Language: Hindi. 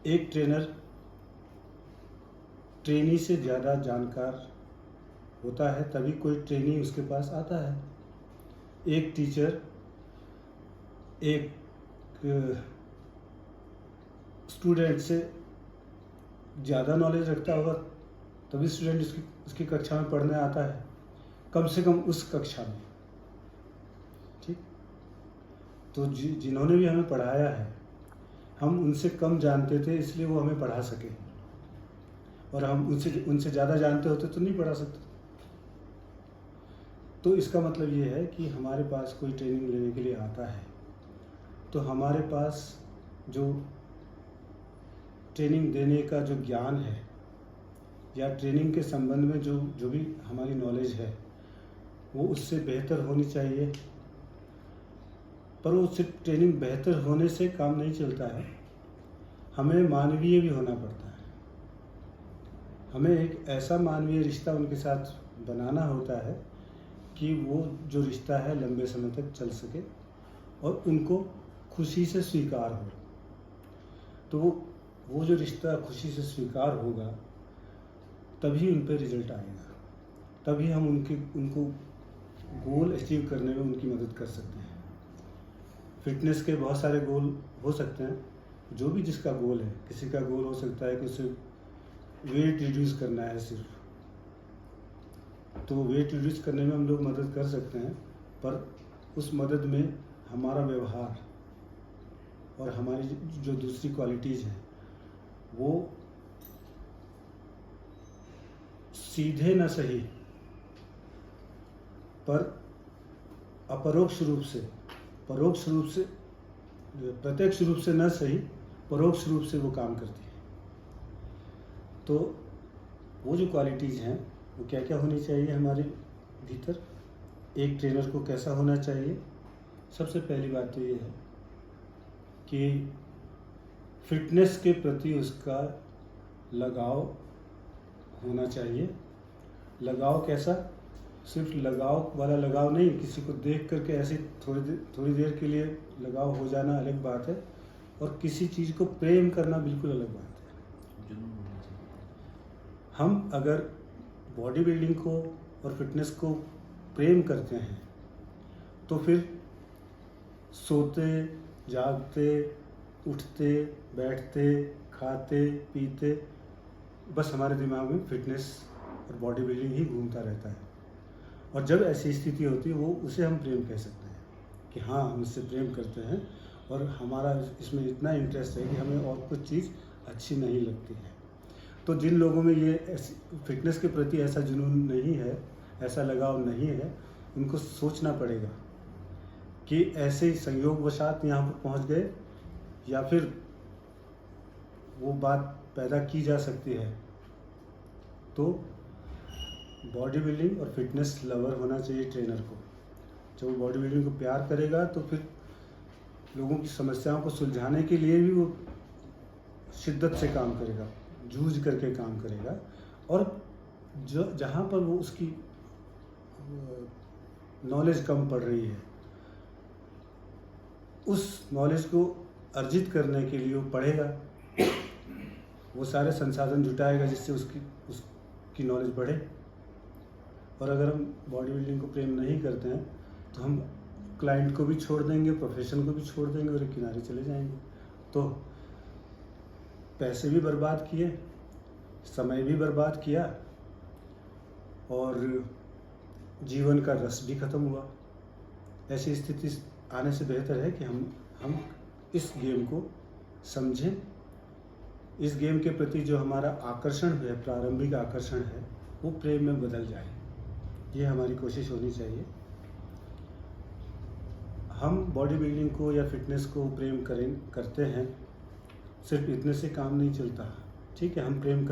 एक ट्रेनर ट्रेनी से ज़्यादा जानकार होता है, तभी कोई ट्रेनी उसके पास आता है। एक टीचर एक स्टूडेंट से ज़्यादा नॉलेज रखता होगा, तभी स्टूडेंट उसकी कक्षा में पढ़ने आता है, कम से कम उस कक्षा में। ठीक, तो जिन्होंने भी हमें पढ़ाया है, हम उनसे कम जानते थे, इसलिए वो हमें पढ़ा सके, और हम उनसे ज़्यादा जानते होते तो नहीं पढ़ा सकते। तो इसका मतलब ये है कि हमारे पास कोई ट्रेनिंग लेने के लिए आता है, तो हमारे पास जो ट्रेनिंग देने का जो ज्ञान है, या ट्रेनिंग के संबंध में जो भी हमारी नॉलेज है, वो उससे बेहतर होनी चाहिए। पर वो सिर्फ ट्रेनिंग बेहतर होने से काम नहीं चलता है, हमें मानवीय भी होना पड़ता है। हमें एक ऐसा मानवीय रिश्ता उनके साथ बनाना होता है कि वो जो रिश्ता है लंबे समय तक चल सके और उनको खुशी से स्वीकार हो। तो वो जो रिश्ता खुशी से स्वीकार होगा, तभी उन पर रिजल्ट आएगा, तभी हम उनको गोल अचीव करने में उनकी मदद कर सकते हैं। फिटनेस के बहुत सारे गोल हो सकते हैं, जो भी जिसका गोल है। किसी का गोल हो सकता है कि उसे वेट रिड्यूस करना है सिर्फ, तो वेट रिड्यूस करने में हम लोग मदद कर सकते हैं, पर उस मदद में हमारा व्यवहार और हमारी जो दूसरी क्वालिटीज़ हैं, वो सीधे न सही पर अपरोक्ष रूप से, परोक्ष रूप से, प्रत्यक्ष रूप से न सही, परोक्ष रूप से वो काम करती है। तो वो जो क्वालिटीज़ हैं, वो क्या क्या होनी चाहिए हमारे भीतर, एक ट्रेनर को कैसा होना चाहिए। सबसे पहली बात तो ये है कि फिटनेस के प्रति उसका लगाव होना चाहिए। लगाव कैसा, सिर्फ लगाव वाला लगाव नहीं, किसी को देख करके ऐसे थोड़ी देर के लिए लगाव हो जाना अलग बात है, और किसी चीज़ को प्रेम करना बिल्कुल अलग बात है। हम अगर बॉडी बिल्डिंग को और फिटनेस को प्रेम करते हैं, तो फिर सोते, जागते, उठते, बैठते, खाते, पीते, बस हमारे दिमाग में फिटनेस और बॉडी बिल्डिंग ही घूमता रहता है। और जब ऐसी स्थिति होती है, वो उसे हम प्रेम कह सकते हैं कि हाँ, हम इससे प्रेम करते हैं और हमारा इसमें इतना इंटरेस्ट है कि हमें और कुछ चीज़ अच्छी नहीं लगती है। तो जिन लोगों में ये फिटनेस के प्रति ऐसा जुनून नहीं है, ऐसा लगाव नहीं है, उनको सोचना पड़ेगा कि ऐसे ही संयोगवशात यहाँ पर पहुँच गए, या फिर वो बात पैदा की जा सकती है। तो बॉडी बिल्डिंग और फिटनेस लवर होना चाहिए ट्रेनर को। जब वो बॉडी बिल्डिंग को प्यार करेगा, तो फिर लोगों की समस्याओं को सुलझाने के लिए भी वो शिद्दत से काम करेगा, जूझ करके काम करेगा, और जहाँ पर वो उसकी नॉलेज कम पड़ रही है, उस नॉलेज को अर्जित करने के लिए वो पढ़ेगा, वो सारे संसाधन जुटाएगा जिससे उसकी नॉलेज बढ़े। और अगर हम बॉडी बिल्डिंग को प्रेम नहीं करते हैं, तो हम क्लाइंट को भी छोड़ देंगे, प्रोफेशन को भी छोड़ देंगे और एक किनारे चले जाएंगे। तो पैसे भी बर्बाद किए, समय भी बर्बाद किया, और जीवन का रस भी खत्म हुआ। ऐसी स्थिति आने से बेहतर है कि हम इस गेम को समझें, इस गेम के प्रति जो हमारा आकर्षण है, प्रारंभिक आकर्षण है, वो प्रेम में बदल जाए। ये हमारी कोशिश होनी चाहिए। हम बॉडी बिल्डिंग को या फिटनेस को प्रेम करते हैं, सिर्फ इतने से काम नहीं चलता। ठीक है, हम प्रेम